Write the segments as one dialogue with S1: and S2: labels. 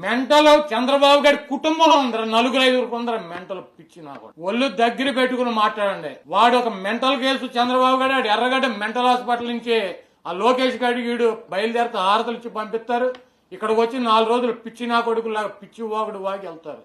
S1: Mental Chandrababu గారి కుటుంబంలో ఉందరు, 4-5 ఉందరు మెంటల్ పిచ్చి. నాకు ఒళ్ళు దగ్గర పెట్టుకుని మాట్లాడండి. వాడు ఒక మెంటల్ కేసు చంద్రబాబు గారు ఎర్రగడ్డ మెంటల్ హాస్పిటల్ నుంచి ఆ లోకేష్ గారి వీడు బయలుదేరితే హారతలు ఇచ్చి పంపిస్తారు. ఇక్కడికి వచ్చి 4 రోజులు పిచ్చి నా కొడుకులాగా పిచ్చి వాగుడు వాగి వెళ్తారు.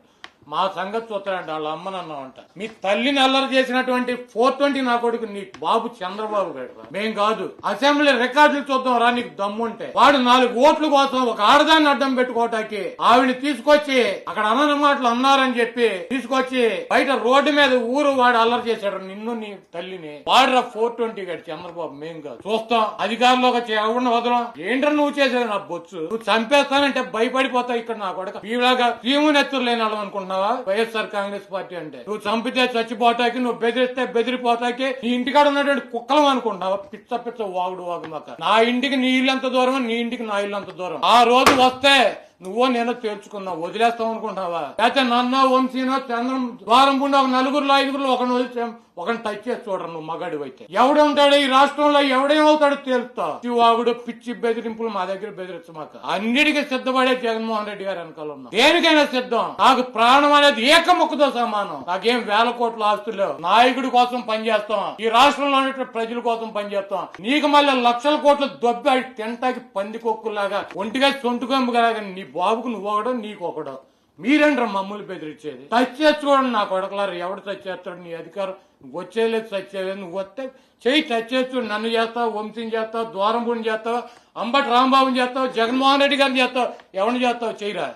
S1: మా సంగతి చూస్తాడంట వాళ్ళ అమ్మనన్నామంట. మీ తల్లిని అల్లరి చేసినటువంటి 420 నా కొడుకు నీ బాబు చంద్రబాబు గారు, మేం కాదు. అసెంబ్లీ రికార్డులు చూద్దాం రా నీకు దమ్ముంటే. వాడు 4 ఓట్ల కోసం ఒక ఆడదాన్ని అడ్డం పెట్టుకోవటానికి ఆవిడని తీసుకొచ్చి అక్కడ అన్న మాటలు అన్నారని చెప్పి తీసుకొచ్చి బయట రోడ్డు మీద ఊరు వాడు అల్లరి చేశాడు నిన్ను నీ తల్లిని. వాడురా 420 గారు చంద్రబాబు, మేం కాదు. చూస్తాం అధికారంలోకి ఎవరిని వదలం. ఏంట్రా నువ్వు చేసేది నా బొచ్చు. నువ్వు చంపేస్తానంటే భయపడిపోతావు. ఇక్కడ నా కొడుకు ఈలాగా భీము నెత్తురు లేని వాళ్ళం అనుకుంటున్నావు వైఎస్ఆర్ కాంగ్రెస్ పార్టీ అంటే. నువ్వు చంపితే చచ్చిపోతాకి, నువ్వు బెదిరిస్తే బెదిరిపోతాకి, నీ ఇంటికాడ ఉన్నటువంటి కుక్కలం అనుకుంటావా? పిచ్చ పిచ్చ వాగుడు వాగు మాక. నా ఇంటికి నీ ఇల్లు ఎంత దూరం, నీ ఇంటికి నా ఇల్లు అంత దూరం. ఆ రోజు వస్తే నువ్వో నేను తేల్చుకున్నావు, వదిలేస్తావు అనుకుంటావా? లేకపోతే నన్న వంశీనో చంద్రం ద్వారం పుండి ఒక 4-5 ఒకరిని వదిలి ఒకరిని టచ్ చేసి చూడరు నువ్వు మగాడు అయితే. ఎవడుంటాడు ఈ రాష్ట్రంలో, ఎవడేమవుతాడో తేలుతా. వాగుడు పిచ్చి బెదిరింపులు మా దగ్గర బెదిరించమాక. అన్నిటికీ సిద్ధపడే జగన్మోహన్ రెడ్డి గారు వెనకాల ఉన్నా. దేనికైనా సిద్ధం. నాకు ప్రాణం అనేది ఏకముక్కతో సమానం. నాకేం 1000 కోట్ల ఆస్తులు. నాయకుడి కోసం పనిచేస్తాం, ఈ రాష్ట్రంలో ఉన్న ప్రజల కోసం పనిచేస్తాం. నీకు మళ్ళీ 1,00,000 కోట్లు దొబ్బి తింటాకి పందికొక్కులాగా ఒంటిగా సొంటుకొంపులాగా నీ బాబుకు నువ్వొకడో నీకొకడో. మీరేంట్రా మమ్మల్ని బెదిరించేది? టచ్ చేసి చూడండి నా కొడకలారు. ఎవడు టచ్ చేస్తాడు? నీ అధికారం వచ్చేలేదు, టచ్ చేయలేదు. నువ్వు వస్తే చెయ్యి టచ్ చేస్తూ నన్ను చేస్తావు, వంశీని చేస్తావు, ద్వారంపూడిని చేస్తావు, అంబటి రాంబాబుని చేస్తావు, జగన్మోహన్ రెడ్డి గారిని చేస్తావు, ఎవరిని చేస్తావు చెయ్యిరా.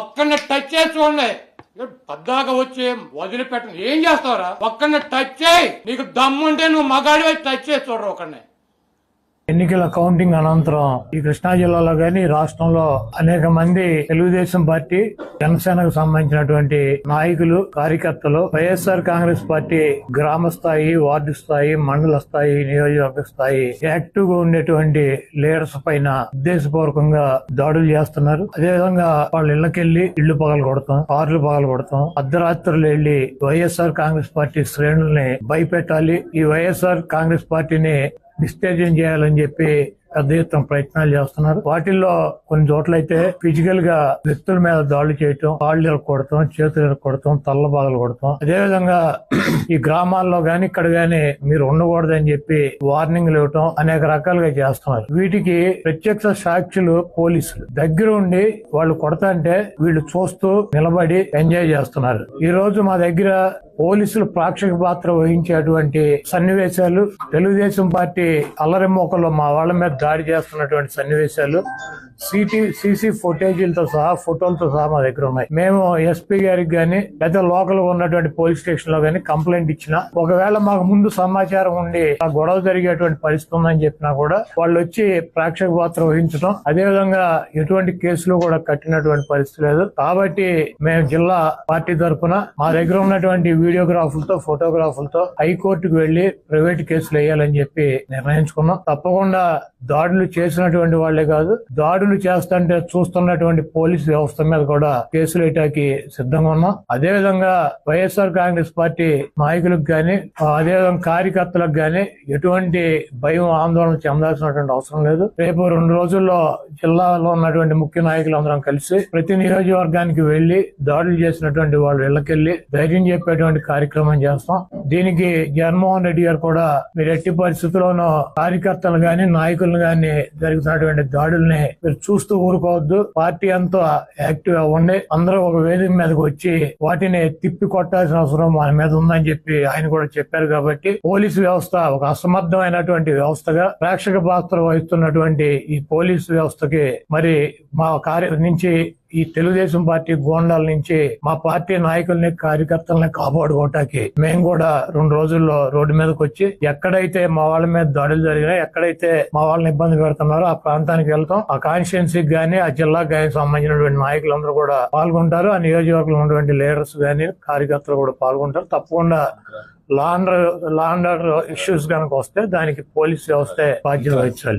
S1: ఒక్కడిని టచ్ చేసి చూడండి. పద్దాక వచ్చి వదిలిపెట్టండి. ఏం చేస్తావురా? ఒక్కడిని టచ్ చేయి. నీకు దమ్ముంటే నువ్వు మగాడి టచ్ చేసి చూడరు ఒకడిని.
S2: ఎన్నికల కౌంటింగ్ అనంతరం ఈ కృష్ణా జిల్లాలో గాని రాష్ట్రంలో అనేక మంది తెలుగుదేశం పార్టీ, జనసేనకు సంబంధించినటువంటి నాయకులు, కార్యకర్తలు వైఎస్ఆర్ కాంగ్రెస్ పార్టీ గ్రామ స్థాయి, వార్డు స్థాయి, మండల స్థాయి, నియోజకవర్గ స్థాయి యాక్టివ్ గా ఉండేటువంటి లీడర్స్ పైన ఉద్దేశపూర్వకంగా దాడులు చేస్తున్నారు. అదేవిధంగా వాళ్ళ ఇళ్లకెళ్లి ఇళ్లు పగలు కొడతాం, కార్లు పగలు కొడతాం, అర్ధరాత్రులు వెళ్లి వైఎస్ఆర్ కాంగ్రెస్ పార్టీ శ్రేణుల్ని భయపెట్టాలి, ఈ వైఎస్ఆర్ కాంగ్రెస్ పార్టీని డిస్టర్జన్ చేయాలని చెప్పి పెద్ద ఎత్తున ప్రయత్నాలు చేస్తున్నారు. వాటిల్లో కొన్ని చోట్లయితే ఫిజికల్ గా వ్యక్తుల మీద దాడులు చేయటం, కాళ్ళు ఇరక్కొడతాం, చేతులు ఇరక్కొడతాం, తల్ల బాగలు కొడతాం. అదేవిధంగా ఈ గ్రామాల్లో గాని ఇక్కడ గాని మీరు ఉండకూడదని చెప్పి వార్నింగ్లు ఇవ్వటం అనేక రకాలుగా చేస్తున్నారు. వీటికి ప్రత్యక్ష సాక్షులు పోలీసులు దగ్గర ఉండి వాళ్ళు కొడతాంటే వీళ్ళు చూస్తూ నిలబడి ఎంజాయ్ చేస్తున్నారు. ఈ రోజు మా దగ్గర పోలీసులు ప్రేక్షక పాత్ర వహించేటువంటి సన్నివేశాలు, తెలుగుదేశం పార్టీ అల్లరి మోకల్లో మా వాళ్ళ మీద దాడి చేస్తున్నటువంటి సన్నివేశాలు సీసీ ఫుటేజీలతో సహా, ఫోటోలతో సహా మా దగ్గర ఉన్నాయి. మేము ఎస్పీ గారికి గాని లేదా లోకల్ గా ఉన్నటువంటి పోలీస్ స్టేషన్ లో గాని కంప్లైంట్ ఇచ్చినా, ఒకవేళ మాకు ముందు సమాచారం ఉండి ఆ గొడవ జరిగేటువంటి పరిస్థితి ఉందని చెప్పినా కూడా వాళ్ళు వచ్చి ప్రేక్షక పాత్ర వహించడం, అదేవిధంగా ఎటువంటి కేసులు కూడా కట్టినటువంటి పరిస్థితి లేదు. కాబట్టి మేము జిల్లా పార్టీ తరఫున మా దగ్గర ఉన్నటువంటి వీడియోగ్రాఫులతో, ఫోటోగ్రాఫులతో హైకోర్టుకు వెళ్లి ప్రైవేట్ కేసులు వేయాలని చెప్పి నిర్ణయించుకున్నాం. తప్పకుండా దాడులు చేసినటువంటి వాళ్లే కాదు, దాడులు చేస్తుంటే చూస్తున్నటువంటి పోలీసు వ్యవస్థ మీద కూడా కేసులు వేయటానికి సిద్ధంగా ఉన్నాం. అదేవిధంగా వైఎస్ఆర్ కాంగ్రెస్ పార్టీ నాయకులకు గాని, అదేవిధంగా కార్యకర్తలకు గాని ఎటువంటి భయం, ఆందోళన చెందాల్సినటువంటి అవసరం లేదు. రేపు 2 రోజుల్లో జిల్లాలో ఉన్నటువంటి ముఖ్య నాయకులందరం కలిసి ప్రతి నియోజకవర్గానికి వెళ్లి దాడులు చేసినటువంటి వాళ్ళు ఇళ్లకెళ్లి ధైర్యం చెప్పేటువంటి కార్యక్రమం చేస్తాం. దీనికి జగన్మోహన్ రెడ్డి గారు కూడా మీరు ఎట్టి పరిస్థితుల్లోనూ కార్యకర్తలు గాని, నాయకులను గాని జరుగుతున్నటువంటి దాడుల్ని మీరు చూస్తూ ఊరుకోవద్దు, పార్టీ అంతా యాక్టివ్ అవ్వండి, అందరూ ఒక వేదిక మీదకి వచ్చి వాటిని తిప్పి కొట్టాల్సిన అవసరం మన మీద ఉందని చెప్పి ఆయన కూడా చెప్పారు. కాబట్టి పోలీసు వ్యవస్థ ఒక అసమర్థమైనటువంటి వ్యవస్థగా ప్రేక్షక పాత్ర వహిస్తున్నటువంటి ఈ పోలీసు వ్యవస్థకి మరి మా నుంచి ఈ తెలుగుదేశం పార్టీ గోండాల నుంచి మా పార్టీ నాయకుల్ని, కార్యకర్తల్ని కాపాడుకోవటానికి మేము కూడా 2 రోజుల్లో రోడ్డు మీదకి వచ్చి ఎక్కడైతే మా వాళ్ళ మీద దాడులు జరిగినాయి, ఎక్కడైతే మా వాళ్ళని ఇబ్బంది పెడుతున్నారో ఆ ప్రాంతానికి వెళ్తాం. ఆ కాన్స్టిట్యున్సీకి గానీ, ఆ జిల్లాకు గానీ సంబంధించినటువంటి నాయకులందరూ కూడా పాల్గొంటారు. ఆ నియోజకవర్గంలో ఉన్నటువంటి లీడర్స్ గానీ, కార్యకర్తలు కూడా పాల్గొంటారు. తప్పకుండా లా అండ్ ఆర్డర్ ఇష్యూస్ కనుక వస్తే దానికి పోలీస్ వ్యవస్థ బాధ్యత వహించాలి.